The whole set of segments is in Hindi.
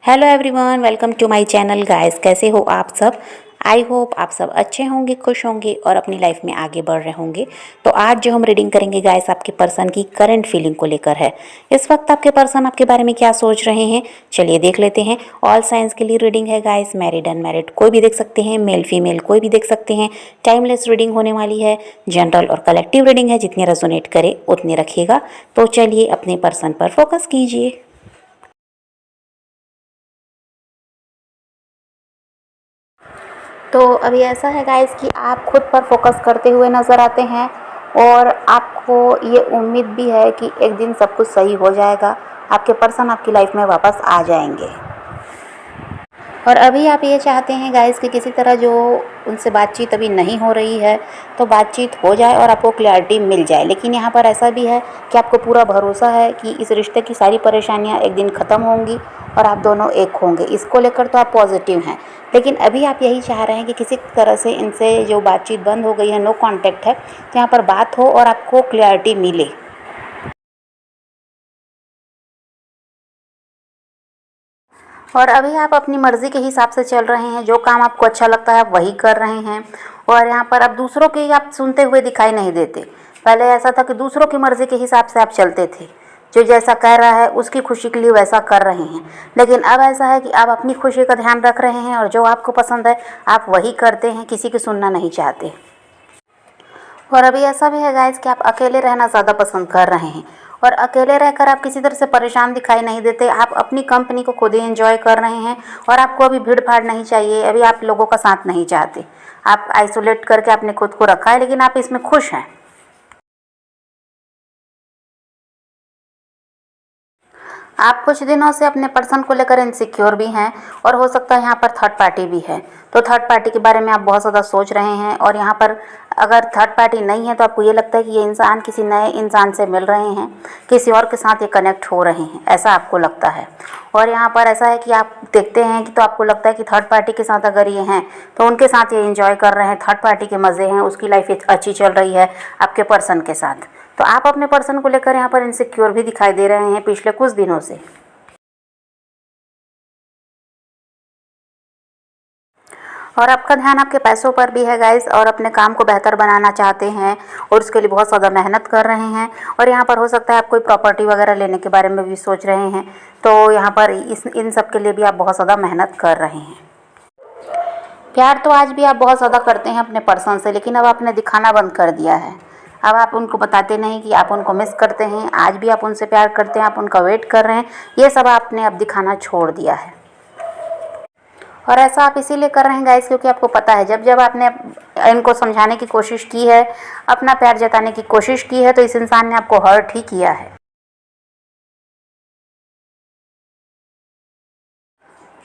Hello everyone, welcome to my channel guys. कैसे हो आप सब? आई होप आप सब अच्छे होंगे, खुश होंगे और अपनी लाइफ में आगे बढ़ रहे होंगे। तो आज जो हम रीडिंग करेंगे गाइस, आपके पर्सन की करंट फीलिंग को लेकर है। इस वक्त आपके पर्सन आपके बारे में क्या सोच रहे हैं, चलिए देख लेते हैं। ऑल साइंस के लिए रीडिंग है गाइस, मैरिड अनमैरिड कोई भी देख सकते हैं, मेल फीमेल कोई भी देख सकते हैं। टाइमलेस रीडिंग होने वाली है, जनरल और कलेक्टिव रीडिंग है, जितनी रेजोनेट करे उतने रखिएगा। तो चलिए अपने पर्सन पर फोकस कीजिए। तो अभी ऐसा है गाइस कि आप खुद पर फोकस करते हुए नज़र आते हैं और आपको ये उम्मीद भी है कि एक दिन सब कुछ सही हो जाएगा, आपके पर्सन आपकी लाइफ में वापस आ जाएंगे। और अभी आप ये चाहते हैं गाइस कि किसी तरह जो उनसे बातचीत अभी नहीं हो रही है तो बातचीत हो जाए और आपको क्लैरिटी मिल जाए। लेकिन यहाँ पर ऐसा भी है कि आपको पूरा भरोसा है कि इस रिश्ते की सारी परेशानियाँ एक दिन ख़त्म होंगी और आप दोनों एक होंगे। इसको लेकर तो आप पॉजिटिव हैं। लेकिन अभी आप यही चाह रहे हैं कि किसी तरह से इनसे जो बातचीत बंद हो गई है, नो कॉन्टैक्ट है, तो यहाँ पर बात हो और आपको क्लैरिटी मिले। और अभी आप अपनी मर्ज़ी के हिसाब से चल रहे हैं, जो काम आपको अच्छा लगता है आप वही कर रहे हैं। और यहाँ पर अब दूसरों की आप सुनते हुए दिखाई नहीं देते। पहले ऐसा था कि दूसरों की मर्ज़ी के हिसाब से आप चलते थे, जो जैसा कह रहा है उसकी खुशी के लिए वैसा कर रहे हैं। लेकिन अब ऐसा है कि आप अपनी खुशी का ध्यान रख रहे हैं और जो आपको पसंद है आप वही करते हैं, किसी की सुनना नहीं चाहते। और अभी ऐसा भी है गाइस कि आप अकेले रहना ज़्यादा पसंद कर रहे हैं और अकेले रहकर आप किसी तरह से परेशान दिखाई नहीं देते। आप अपनी कंपनी को खुद ही एंजॉय कर रहे हैं और आपको अभी भीड़ भाड़ नहीं चाहिए। अभी आप लोगों का साथ नहीं चाहते, आप आइसोलेट करके आपने खुद को रखा है, लेकिन आप इसमें खुश हैं। आप कुछ दिनों से अपने पर्सन को लेकर इनसिक्योर भी हैं और हो सकता है यहाँ पर थर्ड पार्टी भी है। तो थर्ड पार्टी के बारे में आप बहुत ज़्यादा सोच रहे हैं और यहाँ पर अगर थर्ड पार्टी नहीं है तो आपको ये लगता है कि ये इंसान किसी नए इंसान से मिल रहे हैं, किसी और के साथ ये कनेक्ट हो रहे हैं, ऐसा आपको लगता है। और यहाँ पर ऐसा है कि आप देखते हैं कि तो आपको लगता है कि थर्ड पार्टी के साथ अगर ये हैं तो उनके साथ ये इंजॉय कर रहे हैं, थर्ड पार्टी के मज़े हैं, उसकी लाइफ अच्छी चल रही है आपके पर्सन के साथ। तो आप अपने पर्सन को लेकर यहाँ पर इनसिक्योर भी दिखाई दे रहे हैं पिछले कुछ दिनों से। और आपका ध्यान आपके पैसों पर भी है गाइस, और अपने काम को बेहतर बनाना चाहते हैं और उसके लिए बहुत ज़्यादा मेहनत कर रहे हैं। और यहाँ पर हो सकता है आप कोई प्रॉपर्टी वगैरह लेने के बारे में भी सोच रहे हैं। तो यहाँ पर इन सब के लिए भी आप बहुत ज़्यादा मेहनत कर रहे हैं। प्यार तो आज भी आप बहुत ज़्यादा करते हैं अपने पर्सन से, लेकिन अब आपने दिखाना बंद कर दिया है। अब आप उनको बताते नहीं कि आप उनको मिस करते हैं। आज भी आप उनसे प्यार करते हैं, आप उनका वेट कर रहे हैं। ये सब आपने अब दिखाना छोड़ दिया है। और ऐसा आप इसीलिए कर रहे हैं गाइस क्योंकि आपको पता है जब जब आपने इनको समझाने की कोशिश की है, अपना प्यार जताने की कोशिश की है, तो इस इंसान ने आपको हर्ट ही किया है।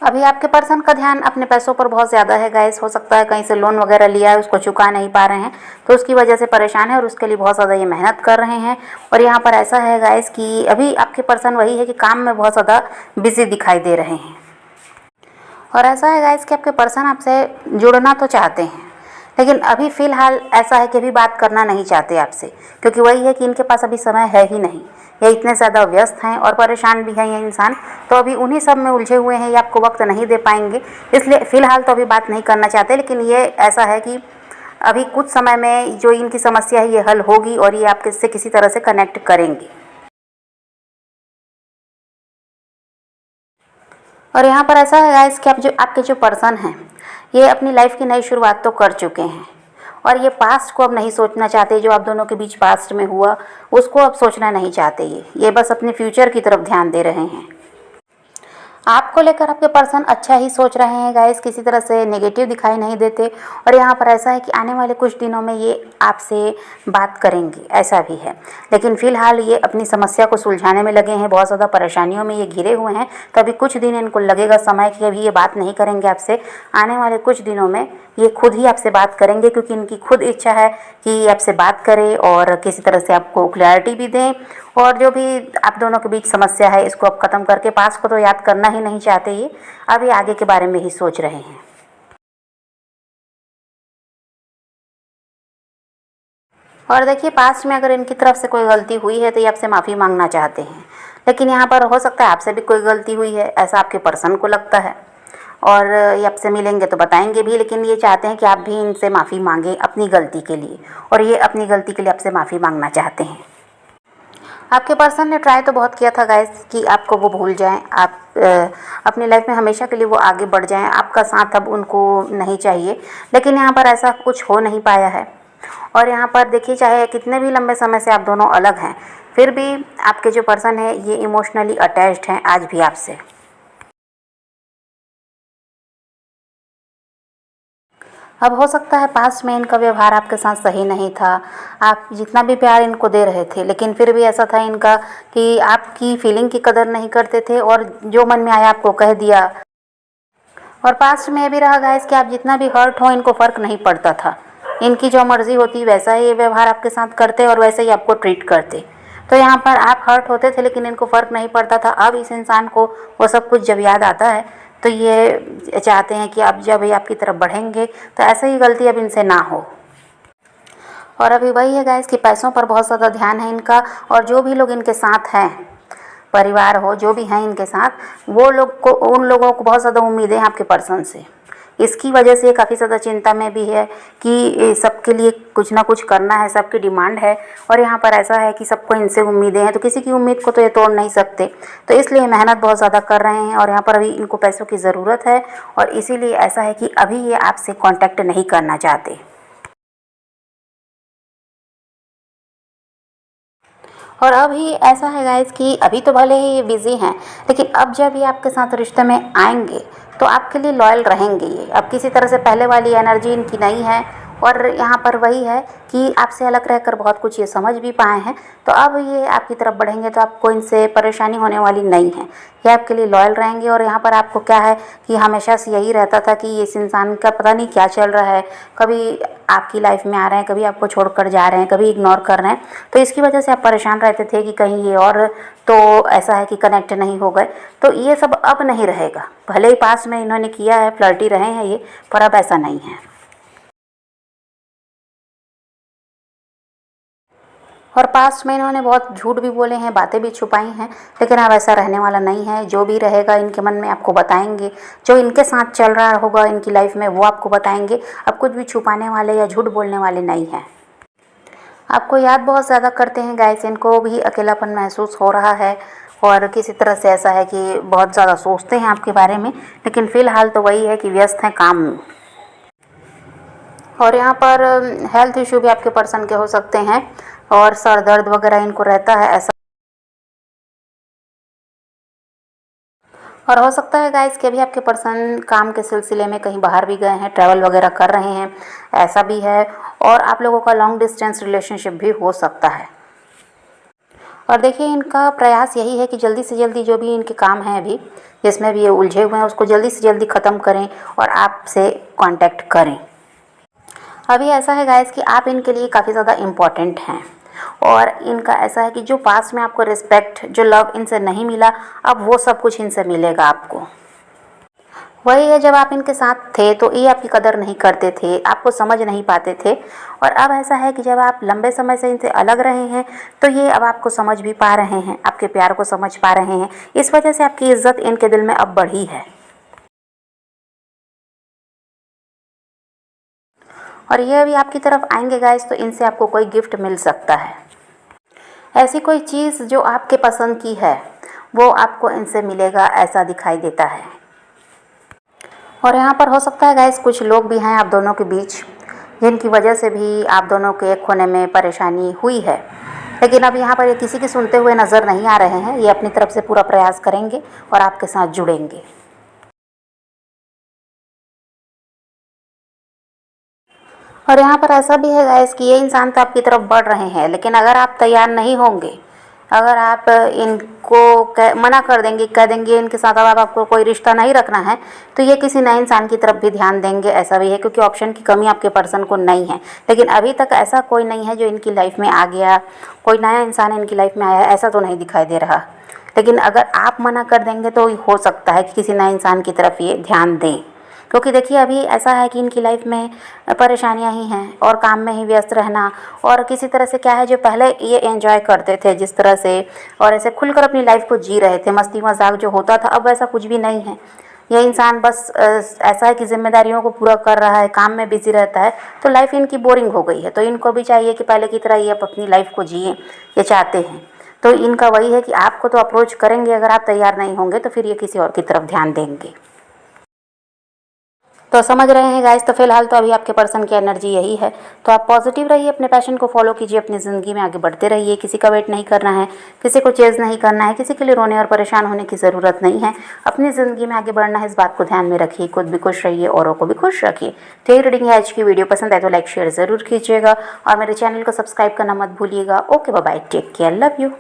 अभी आपके पर्सन का ध्यान अपने पैसों पर बहुत ज़्यादा है गाइस। हो सकता है कहीं से लोन वगैरह लिया है, उसको चुका नहीं पा रहे हैं, तो उसकी वजह से परेशान है और उसके लिए बहुत ज़्यादा ये मेहनत कर रहे हैं। और यहाँ पर ऐसा है गाइस कि अभी आपके पर्सन वही है कि काम में बहुत ज़्यादा बिजी दिखाई दे रहे हैं। और ऐसा है गाइस कि आपके पर्सन आपसे जुड़ना तो चाहते हैं, लेकिन अभी फ़िलहाल ऐसा है कि अभी बात करना नहीं चाहते आपसे, क्योंकि वही है कि इनके पास अभी समय है ही नहीं। ये इतने ज़्यादा व्यस्त हैं और परेशान भी हैं ये इंसान, तो अभी उन्हीं सब में उलझे हुए हैं, ये आपको वक्त नहीं दे पाएंगे। इसलिए फ़िलहाल तो अभी बात नहीं करना चाहते, लेकिन ये ऐसा है कि अभी कुछ समय में जो इनकी समस्या है ये हल होगी और ये आपके से किसी तरह से कनेक्ट करेंगे। और यहाँ पर ऐसा है गाइस कि आप जो आपके जो पर्सन हैं ये अपनी लाइफ की नई शुरुआत तो कर चुके हैं और ये पास्ट को अब नहीं सोचना चाहते। जो आप दोनों के बीच पास्ट में हुआ उसको अब सोचना नहीं चाहते। ये बस अपने फ्यूचर की तरफ ध्यान दे रहे हैं। आपको लेकर आपके पर्सन अच्छा ही सोच रहे हैं गाइस, किसी तरह से नेगेटिव दिखाई नहीं देते। और यहाँ पर ऐसा है कि आने वाले कुछ दिनों में ये आपसे बात करेंगे, ऐसा भी है। लेकिन फ़िलहाल ये अपनी समस्या को सुलझाने में लगे हैं, बहुत ज़्यादा परेशानियों में ये घिरे हुए हैं। तो अभी कुछ दिन इनको लगेगा समय कि अभी ये बात नहीं करेंगे आपसे। आने वाले कुछ दिनों में ये खुद ही आपसे बात करेंगे, क्योंकि इनकी खुद इच्छा है कि आपसे बात करें और किसी तरह से आपको क्लैरिटी भी दें। और जो भी आप दोनों के बीच समस्या है इसको अब ख़त्म करके, पास को तो याद करना ही नहीं चाहते ये, अभी आगे के बारे में ही सोच रहे हैं। और देखिए पास्ट में अगर इनकी तरफ से कोई गलती हुई है तो ये आपसे माफ़ी मांगना चाहते हैं, लेकिन यहाँ पर हो सकता है आपसे भी कोई गलती हुई है, ऐसा आपके पर्सन को लगता है, और ये आपसे मिलेंगे तो बताएंगे भी, लेकिन ये चाहते हैं कि आप भी इनसे माफ़ी मांगें अपनी गलती के लिए, और ये अपनी गलती के लिए आपसे माफ़ी मांगना चाहते हैं। आपके पर्सन ने ट्राई तो बहुत किया था गाइस कि आपको वो भूल जाएं, आप अपनी लाइफ में हमेशा के लिए वो आगे बढ़ जाएं, आपका साथ अब उनको नहीं चाहिए, लेकिन यहाँ पर ऐसा कुछ हो नहीं पाया है। और यहाँ पर देखिए, चाहे कितने भी लंबे समय से आप दोनों अलग हैं, फिर भी आपके जो पर्सन है ये इमोशनली अटैच्ड हैं आज भी आपसे। अब हो सकता है पास्ट में इनका व्यवहार आपके साथ सही नहीं था, आप जितना भी प्यार इनको दे रहे थे, लेकिन फिर भी ऐसा था इनका कि आपकी फीलिंग की कदर नहीं करते थे और जो मन में आया आपको कह दिया। और पास्ट में ये भी रहा गाइस कि आप जितना भी हर्ट हो, इनको फ़र्क नहीं पड़ता था, इनकी जो मर्ज़ी होती वैसा ही ये व्यवहार आपके साथ करते और वैसे ही आपको ट्रीट करते। तो यहाँ पर आप हर्ट होते थे लेकिन इनको फ़र्क नहीं पड़ता था। अब इस इंसान को वो सब कुछ जब याद आता है तो ये चाहते हैं कि अब जब ये आपकी तरफ बढ़ेंगे तो ऐसे ही गलती अब इनसे ना हो। और अभी वही है गाइस कि पैसों पर बहुत ज़्यादा ध्यान है इनका, और जो भी लोग इनके साथ हैं, परिवार हो जो भी हैं इनके साथ, वो लोग को, उन लोगों को बहुत ज़्यादा उम्मीदें हैं आपके पर्सन से। इसकी वजह से काफ़ी ज़्यादा चिंता में भी है कि सबके लिए कुछ ना कुछ करना है, सबकी डिमांड है, और यहाँ पर ऐसा है कि सबको इनसे उम्मीदें हैं, तो किसी की उम्मीद को तो ये तोड़ नहीं सकते, तो इसलिए मेहनत बहुत ज़्यादा कर रहे हैं। और यहाँ पर अभी इनको पैसों की ज़रूरत है, और इसीलिए ऐसा है कि अभी ये आपसे कॉन्टैक्ट नहीं करना चाहते। और अभी ऐसा है गाइस कि अभी तो भले ही ये बिज़ी हैं, लेकिन अब जब ये आपके साथ रिश्ते में आएंगे तो आपके लिए लॉयल रहेंगे ये। अब किसी तरह से पहले वाली एनर्जी इनकी नहीं है, और यहाँ पर वही है कि आपसे अलग रहकर बहुत कुछ ये समझ भी पाए हैं, तो अब ये आपकी तरफ बढ़ेंगे तो आपको इनसे परेशानी होने वाली नहीं है, ये आपके लिए लॉयल रहेंगे। और यहाँ पर आपको क्या है कि हमेशा से यही रहता था कि इस इंसान का पता नहीं क्या चल रहा है, कभी आपकी लाइफ में आ रहे हैं, कभी आपको छोड़कर जा रहे हैं, कभी इग्नोर कर रहे हैं, तो इसकी वजह से आप परेशान रहते थे कि कहीं ये और तो ऐसा है कि कनेक्ट नहीं हो गए। तो ये सब अब नहीं रहेगा, भले ही पास में इन्होंने किया है, फ्लर्टी रहे हैं ये, पर अब ऐसा नहीं है। और पास्ट में इन्होंने बहुत झूठ भी बोले हैं, बातें भी छुपाई हैं, लेकिन अब ऐसा रहने वाला नहीं है। जो भी रहेगा इनके मन में आपको बताएंगे, जो इनके साथ चल रहा होगा इनकी लाइफ में वो आपको बताएंगे। अब कुछ भी छुपाने वाले या झूठ बोलने वाले नहीं हैं। आपको याद बहुत ज़्यादा करते हैं गाइस, इनको भी अकेलापन महसूस हो रहा है, और किसी तरह से ऐसा है कि बहुत ज़्यादा सोचते हैं आपके बारे में, लेकिन फ़िलहाल तो वही है कि व्यस्त हैं काम में। और यहाँ पर हेल्थ इशू भी आपके पर्सन के हो सकते हैं, और सर दर्द वगैरह इनको रहता है ऐसा। और हो सकता है गाइस कि अभी आपके पर्सन काम के सिलसिले में कहीं बाहर भी गए हैं, ट्रैवल वगैरह कर रहे हैं, ऐसा भी है। और आप लोगों का लॉन्ग डिस्टेंस रिलेशनशिप भी हो सकता है। और देखिए, इनका प्रयास यही है कि जल्दी से जल्दी जो भी इनके काम हैं अभी जिसमें भी ये उलझे हुए हैं उसको जल्दी से जल्दी ख़त्म करें और आपसे कांटेक्ट करें। अभी ऐसा है गाइस कि आप इनके लिए काफ़ी ज़्यादा इम्पॉर्टेंट हैं, और इनका ऐसा है कि जो पास में आपको रिस्पेक्ट, जो लव इनसे नहीं मिला, अब वो सब कुछ इनसे मिलेगा आपको। वही है, जब आप इनके साथ थे तो ये आपकी कदर नहीं करते थे, आपको समझ नहीं पाते थे, और अब ऐसा है कि जब आप लंबे समय से इनसे अलग रहे हैं तो ये अब आपको समझ भी पा रहे हैं, आपके प्यार को समझ पा रहे हैं। इस वजह से आपकी इज्जत इनके दिल में अब बढ़ी है। और ये अभी आपकी तरफ आएंगे गाइस तो इनसे आपको कोई गिफ्ट मिल सकता है। ऐसी कोई चीज़ जो आपके पसंद की है वो आपको इनसे मिलेगा, ऐसा दिखाई देता है। और यहाँ पर हो सकता है गाइस कुछ लोग भी हैं आप दोनों के बीच जिनकी वजह से भी आप दोनों के एक होने में परेशानी हुई है, लेकिन अब यहाँ पर ये किसी की सुनते हुए नज़र नहीं आ रहे हैं। ये अपनी तरफ से पूरा प्रयास करेंगे और आपके साथ जुड़ेंगे। और यहाँ पर ऐसा भी है गाइस कि ये इंसान तो आपकी तरफ बढ़ रहे हैं, लेकिन अगर आप तैयार नहीं होंगे, अगर आप इनको मना कर देंगे, कह देंगे इनके साथ अब आपको कोई रिश्ता नहीं रखना है, तो ये किसी नए इंसान की तरफ भी ध्यान देंगे, ऐसा भी है। क्योंकि ऑप्शन की कमी आपके पर्सन को नहीं है, लेकिन अभी तक ऐसा कोई नहीं है जो इनकी लाइफ में आ गया, कोई नया इंसान इनकी लाइफ में आया, ऐसा तो नहीं दिखाई दे रहा। लेकिन अगर आप मना कर देंगे तो हो सकता है कि किसी नए इंसान की तरफ ये ध्यान दें, क्योंकि देखिए अभी ऐसा है कि इनकी लाइफ में परेशानियां ही हैं और काम में ही व्यस्त रहना, और किसी तरह से क्या है, जो पहले ये एंजॉय करते थे जिस तरह से और ऐसे खुलकर अपनी लाइफ को जी रहे थे, मस्ती मजाक जो होता था, अब वैसा कुछ भी नहीं है। ये इंसान बस ऐसा है कि जिम्मेदारियों को पूरा कर रहा है, काम में बिजी रहता है, तो लाइफ इनकी बोरिंग हो गई है। तो इनको भी चाहिए कि पहले की तरह ये अपनी लाइफ को जिए, ये चाहते हैं। तो इनका वही है कि आपको तो अप्रोच करेंगे, अगर आप तैयार नहीं होंगे तो फिर ये किसी और की तरफ ध्यान देंगे। तो समझ रहे हैं गाइस। तो फिलहाल तो अभी आपके पर्सन की एनर्जी यही है। तो आप पॉजिटिव रहिए, अपने पैशन को फॉलो कीजिए, अपनी ज़िंदगी में आगे बढ़ते रहिए। किसी का वेट नहीं करना है, किसी को चेज़ नहीं करना है, किसी के लिए रोने और परेशान होने की ज़रूरत नहीं है। अपनी ज़िंदगी में आगे बढ़ना है, इस बात को ध्यान में रखिए। खुद भी खुश रहिए, औरों को भी खुश रखिए। तो यही रीडिंग है आज की। वीडियो पसंद आए तो लाइक शेयर ज़रूर कीजिएगा और मेरे चैनल को सब्सक्राइब करना मत भूलिएगा। Okay, bye bye, take care, love you.